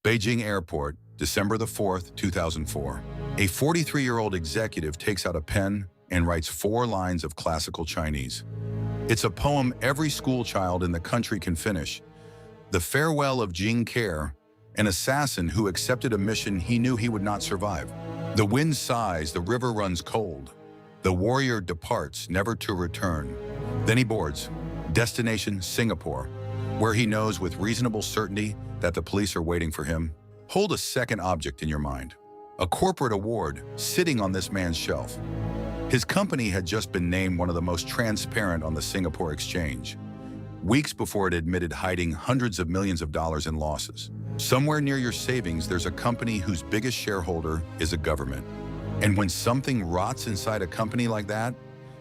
Beijing Airport, December the 4th, 2004. A 43-year-old executive takes out a pen and writes 4 lines of classical Chinese. It's a poem every school child in the country can finish. The farewell of Jing Care, an assassin who accepted a mission he knew he would not survive. The wind sighs, the river runs cold. The warrior departs, never to return. Then he boards. Destination Singapore, where he knows with reasonable certainty that the police are waiting for him. Hold a second object in your mind. A corporate award sitting on this man's shelf. His company had just been named one of the most transparent on the Singapore exchange, weeks before it admitted hiding hundreds of millions of dollars in losses. Somewhere near your savings, there's a company whose biggest shareholder is a government. And when something rots inside a company like that,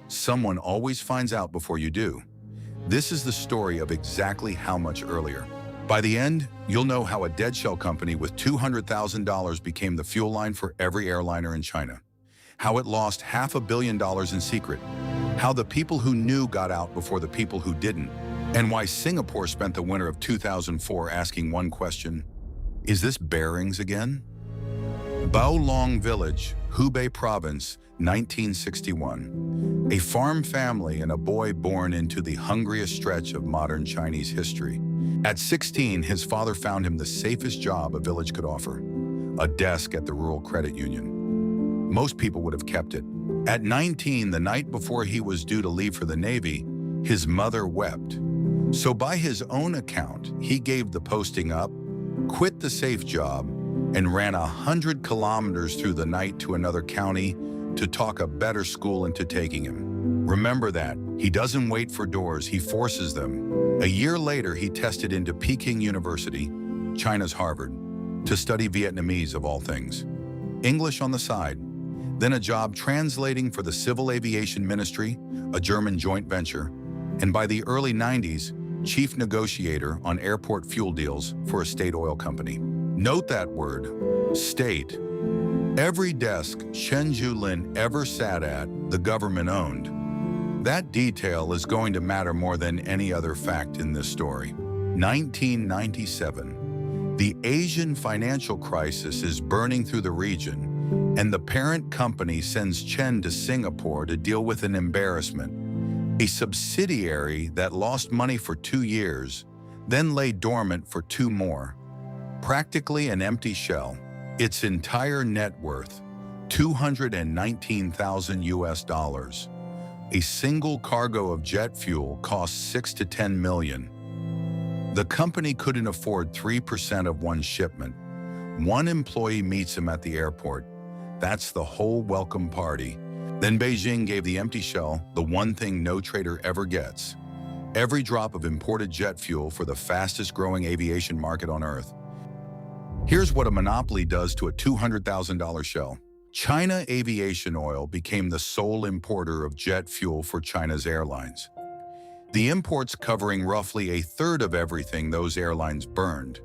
someone always finds out before you do. This is the story of exactly how much earlier. By the end, you'll know how a dead shell company with $200,000 became the fuel line for every airliner in China. How it lost $500 million in secret. How the people who knew got out before the people who didn't. And why Singapore spent the winter of 2004 asking one question: is this Bearings again? Baolong Village, Hubei Province, 1961. A farm family and a boy born into the hungriest stretch of modern Chinese history. At 16, his father found him the safest job a village could offer: a desk at the rural credit union. Most people would have kept it. At 19, the night before he was due to leave for the Navy, his mother wept. So by his own account, he gave the posting up, quit the safe job, and ran 100 kilometers through the night to another county to talk a better school into taking him. Remember that. He doesn't wait for doors, he forces them. A year later, he tested into Peking University, China's Harvard, to study Vietnamese of all things. English on the side, then a job translating for the Civil Aviation Ministry, a German joint venture, and by the early 90s, chief negotiator on airport fuel deals for a state oil company. Note that word, state. Every desk Chen Zhulin ever sat at, the government owned. That detail is going to matter more than any other fact in this story. 1997. The Asian financial crisis is burning through the region, and the parent company sends Chen to Singapore to deal with an embarrassment. A subsidiary that lost money for 2 years, then lay dormant for 2 more. Practically an empty shell. Its entire net worth, $219,000 US. A single cargo of jet fuel costs $6 to $10 million. The company couldn't afford 3% of one shipment. One employee meets him at the airport. That's the whole welcome party. Then Beijing gave the empty shell the one thing no trader ever gets: every drop of imported jet fuel for the fastest growing aviation market on Earth. Here's what a monopoly does to a $200,000 shell. China Aviation Oil became the sole importer of jet fuel for China's airlines. The imports covering roughly a third of everything those airlines burned.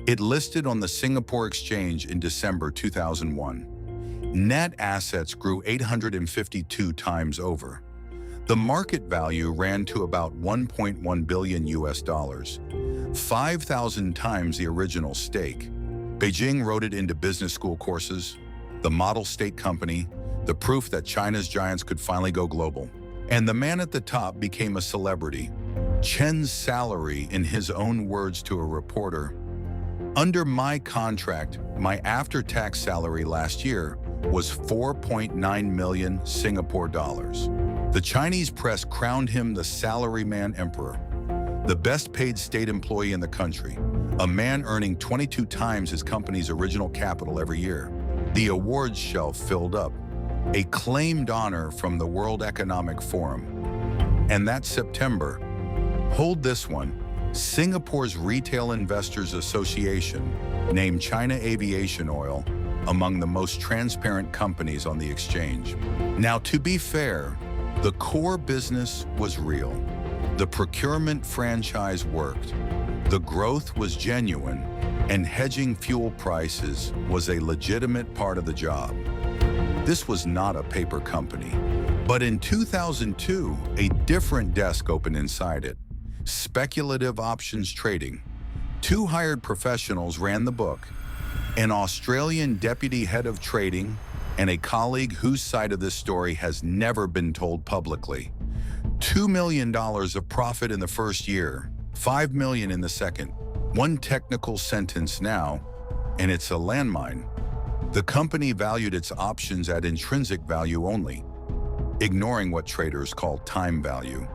It listed on the Singapore Exchange in December 2001. Net assets grew 852 times over. The market value ran to about $1.1 billion US, 5,000 times the original stake. Beijing wrote it into business school courses, the model state company, the proof that China's giants could finally go global. And the man at the top became a celebrity. Chen's salary, in his own words to a reporter: "Under my contract, my after-tax salary last year was 4.9 million Singapore dollars. The Chinese press crowned him the salaryman emperor, the best paid state employee in the country, a man earning 22 times his company's original capital every year. The awards shelf filled up, a claimed honor from the World Economic Forum. And that September, hold this one, Singapore's Retail Investors Association named China Aviation Oil among the most transparent companies on the exchange. Now, to be fair, the core business was real. The procurement franchise worked. The growth was genuine, and hedging fuel prices was a legitimate part of the job. This was not a paper company. But in 2002, a different desk opened inside it: speculative options trading. 2 hired professionals ran the book, An Australian deputy head of trading and a colleague whose side of this story has never been told publicly. $2 million of profit in the first year, $5 million in the second. One technical sentence now, and it's a landmine. The company valued its options at intrinsic value only, ignoring what traders call time value.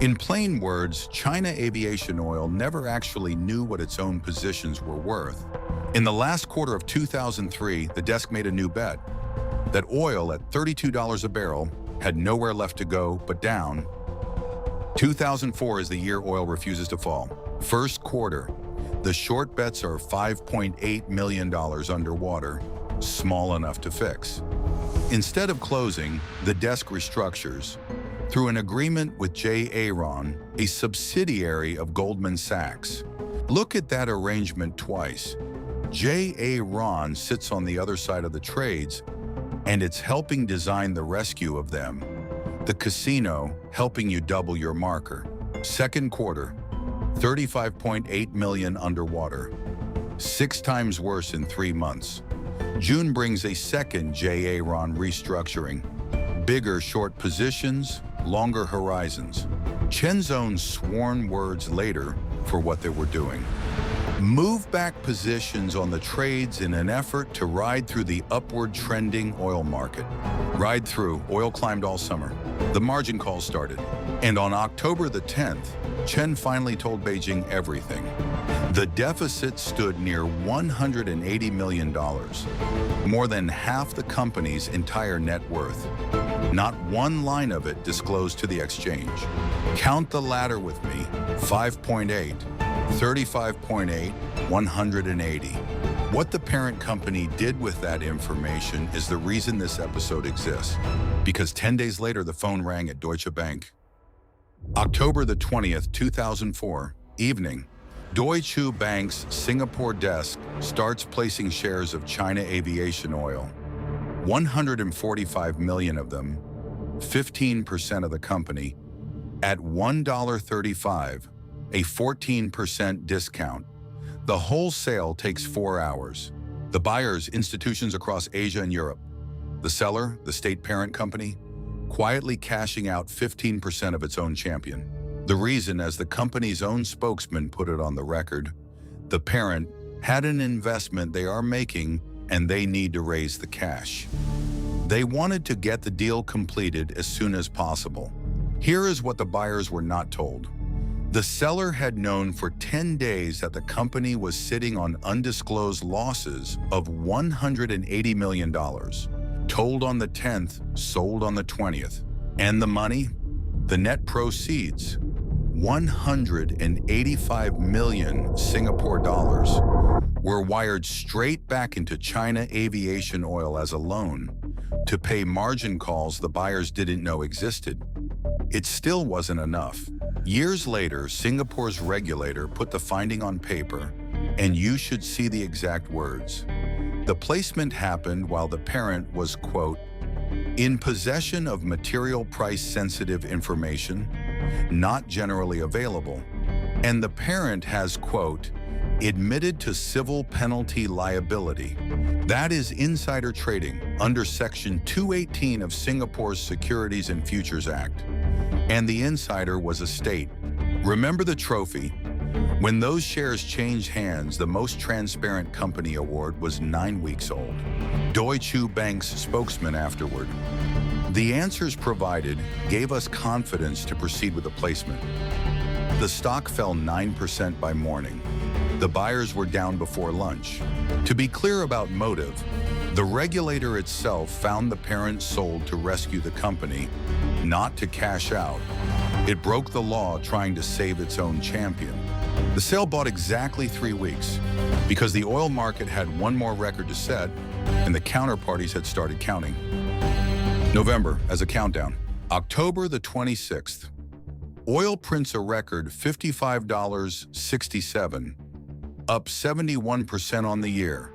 In plain words, China Aviation Oil never actually knew what its own positions were worth. In the last quarter of 2003, the desk made a new bet that oil at $32 a barrel had nowhere left to go but down. 2004 is the year oil refuses to fall. First quarter, the short bets are $5.8 million underwater, small enough to fix. Instead of closing, the desk restructures through an agreement with Aviation, a subsidiary of Goldman Sachs. Look at that arrangement twice. Aviation sits on the other side of the trades, and it's helping design the rescue of them. The casino helping you double your marker. Second quarter, $35.8 million underwater, 6 times worse in 3 months. June brings a second Aviation restructuring. Bigger short positions, longer horizons. Chen's own sworn words later for what they were doing. Move back positions on the trades in an effort to ride through the upward trending oil market. Ride through, oil climbed all summer. The margin calls started. And on October the 10th, Chen finally told Beijing everything. The deficit stood near $180 million, more than half the company's entire net worth. Not one line of it disclosed to the exchange. Count the ladder with me, 5.8, 35.8, 180. What the parent company did with that information is the reason this episode exists. Because 10 days later, the phone rang at Deutsche Bank. October the 20th, 2004, evening. Deutsche Bank's Singapore desk starts placing shares of China Aviation Oil. 145 million of them, 15% of the company, at $1.35, a 14% discount. The whole sale takes 4 hours. The buyers, institutions across Asia and Europe. The seller, the state parent company, quietly cashing out 15% of its own champion. The reason, as the company's own spokesman put it on the record, the parent had an investment they are making and they need to raise the cash. They wanted to get the deal completed as soon as possible. Here is what the buyers were not told. The seller had known for 10 days that the company was sitting on undisclosed losses of $180 million. Told on the 10th, sold on the 20th. And the money? The net proceeds, 185 million Singapore dollars, were wired straight back into China Aviation Oil as a loan to pay margin calls the buyers didn't know existed. It still wasn't enough. Years later, Singapore's regulator put the finding on paper, and you should see the exact words. The placement happened while the parent was, quote, in possession of material price-sensitive information, not generally available, and the parent has, quote, admitted to civil penalty liability. That is insider trading under Section 218 of Singapore's Securities and Futures Act. And the insider was a state. Remember the trophy? When those shares changed hands, the most transparent company award was 9 weeks old. Deutsche Bank's spokesman afterward. The answers provided gave us confidence to proceed with the placement. The stock fell 9% by morning. The buyers were down before lunch. To be clear about motive, the regulator itself found the parent sold to rescue the company, not to cash out. It broke the law trying to save its own champion. The sale bought exactly 3 weeks because the oil market had one more record to set and the counterparties had started counting. November as a countdown. October the 26th. Oil prints a record $55.67, up 71% on the year.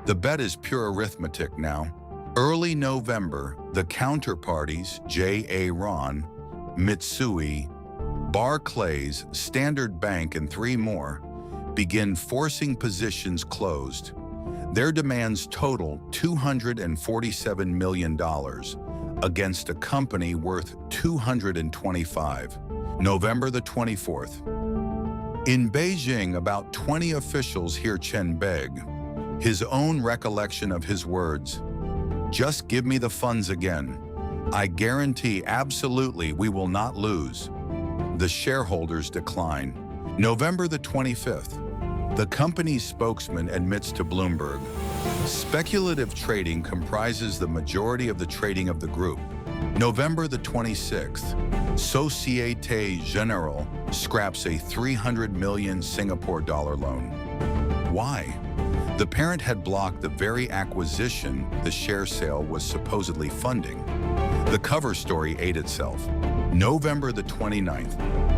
The bet is pure arithmetic now. Early November, the counterparties, Aviation, Mitsui, Barclays, Standard Bank, and 3 more, begin forcing positions closed. Their demands total $247 million against a company worth $225. November the 24th. In Beijing, about 20 officials hear Chen beg, his own recollection of his words, "Just give me the funds again. I guarantee absolutely we will not lose." The shareholders decline. November the 25th. The company's spokesman admits to Bloomberg, speculative trading comprises the majority of the trading of the group. November the 26th. Société Générale scraps a 300 million Singapore dollar loan. Why? The parent had blocked the very acquisition the share sale was supposedly funding. The cover story ate itself. November the 29th.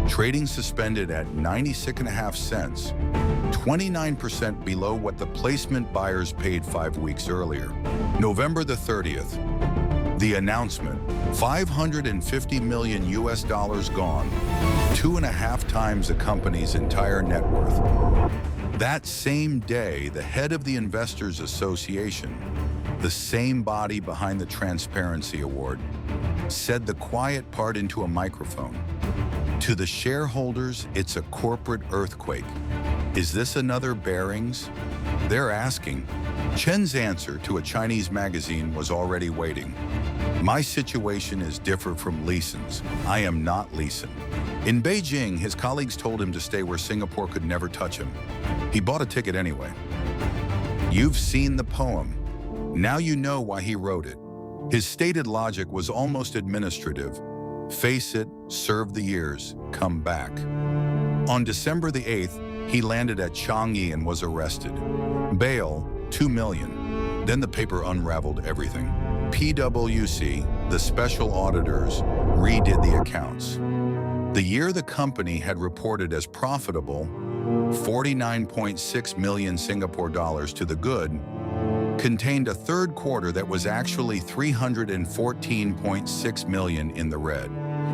Trading suspended at 96.5 cents, 29% below what the placement buyers paid 5 weeks earlier. November the 30th. The announcement, $550 million gone, 2.5 times the company's entire net worth. That same day, the head of the Investors Association, the same body behind the Transparency Award, said the quiet part into a microphone. To the shareholders, it's a corporate earthquake. Is this another Barings? They're asking. Chen's answer to a Chinese magazine was already waiting. My situation is different from Leeson's. I am not Leeson. In Beijing, his colleagues told him to stay where Singapore could never touch him. He bought a ticket anyway. You've seen the poem. Now you know why he wrote it. His stated logic was almost administrative. Face it, serve the years, come back. On December the 8th, he landed at Changi and was arrested. Bail, $2 million. Then the paper unraveled everything. PwC, the special auditors, redid the accounts. The year the company had reported as profitable, 49.6 million Singapore dollars to the good, contained a third quarter that was actually 314.6 million in the red.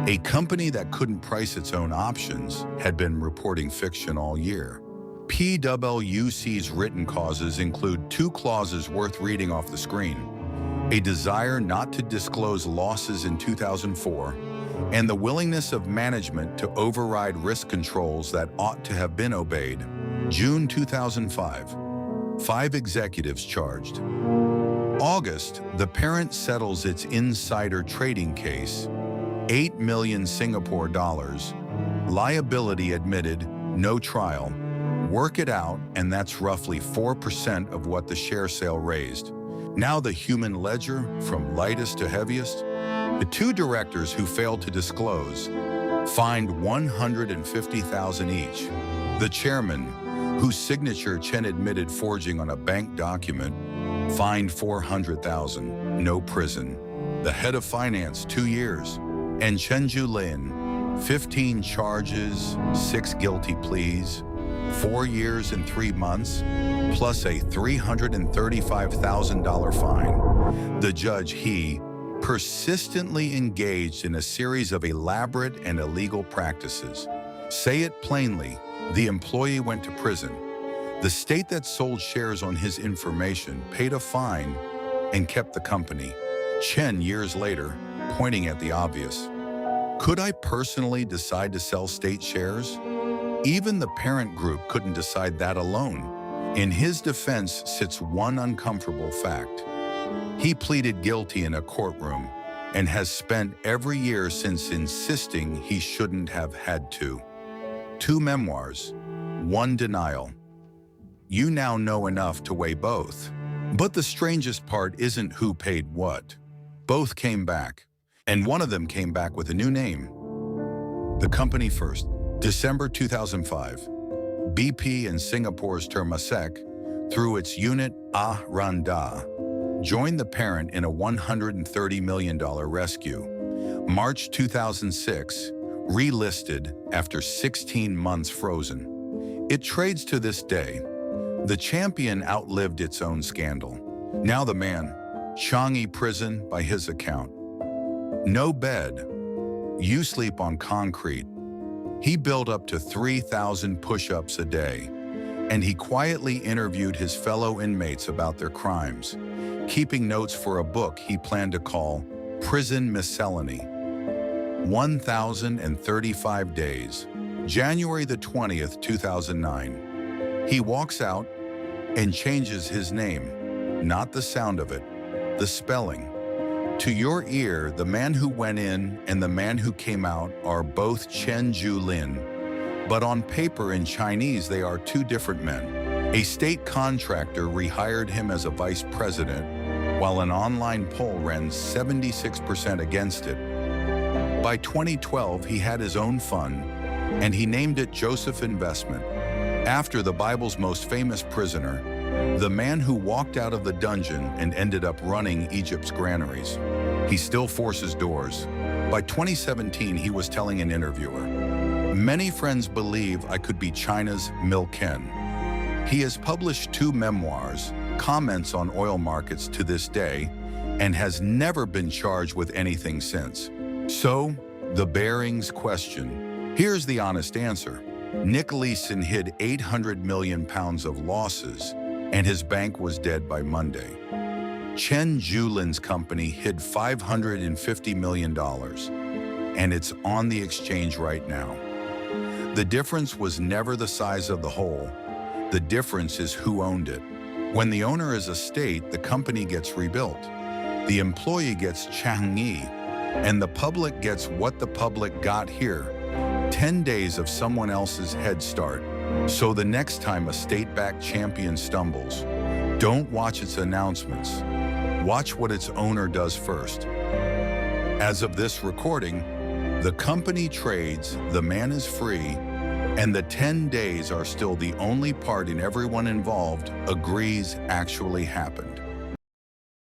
A company that couldn't price its own options had been reporting fiction all year. PwC's written causes include 2 clauses worth reading off the screen: a desire not to disclose losses in 2004, and the willingness of management to override risk controls that ought to have been obeyed. June 2005. 5 executives charged. August, the parent settles its insider trading case, 8 million Singapore dollars, liability admitted, no trial, work it out, and that's roughly 4% of what the share sale raised. Now the human ledger, from lightest to heaviest. The 2 directors who failed to disclose, fined $150,000 each. The chairman, whose signature Chen admitted forging on a bank document, fined $400,000, no prison. The head of finance, 2 years. And Chen Julin, 15 charges, 6 guilty pleas, 4 years and 3 months, plus a $335,000 fine. The judge, he persistently engaged in a series of elaborate and illegal practices. Say it plainly, the employee went to prison. The state that sold shares on his information paid a fine and kept the company. Chen, years later, pointing at the obvious. Could I personally decide to sell state shares? Even the parent group couldn't decide that alone. In his defense sits one uncomfortable fact. He pleaded guilty in a courtroom and has spent every year since insisting he shouldn't have had to. 2 memoirs, 1 denial. You now know enough to weigh both. But the strangest part isn't who paid what. Both came back, and one of them came back with a new name. The company first. December 2005. BP in Singapore's Temasek, through its unit Randa, joined the parent in a $130 million rescue. March 2006, relisted after 16 months frozen. It trades to this day. The champion outlived its own scandal. Now the man, Changi prison by his account. No bed. You sleep on concrete. He built up to 3,000 push-ups a day. and he quietly interviewed his fellow inmates about their crimes, keeping notes for a book he planned to call Prison Miscellany. 1,035 days. January the 20th, 2009. He walks out and changes his name, not the sound of it, the spelling. To your ear, the man who went in and the man who came out are both Chen Zhulin, but on paper in Chinese they are two different men. A state contractor rehired him as a vice president, while an online poll ran 76% against it. By 2012, he had his own fund, and he named it Joseph Investment, after the Bible's most famous prisoner, the man who walked out of the dungeon and ended up running Egypt's granaries. He still forces doors. By 2017, he was telling an interviewer, "Many friends believe I could be China's Milken." He has published 2 memoirs, comments on oil markets to this day, and has never been charged with anything since. So, the Barings question. Here's the honest answer. Nick Leeson hid 800 million pounds of losses, and his bank was dead by Monday. Chen Zhulin's company hid $550 million, and it's on the exchange right now. The difference was never the size of the hole. The difference is who owned it. When the owner is a state, the company gets rebuilt. The employee gets Chang'e, and the public gets what the public got here, 10 days of someone else's head start. So the next time a state-backed champion stumbles, don't watch its announcements. Watch what its owner does first. As of this recording, the company trades, the man is free, and the 10 days are still the only part in everyone involved agrees actually happened.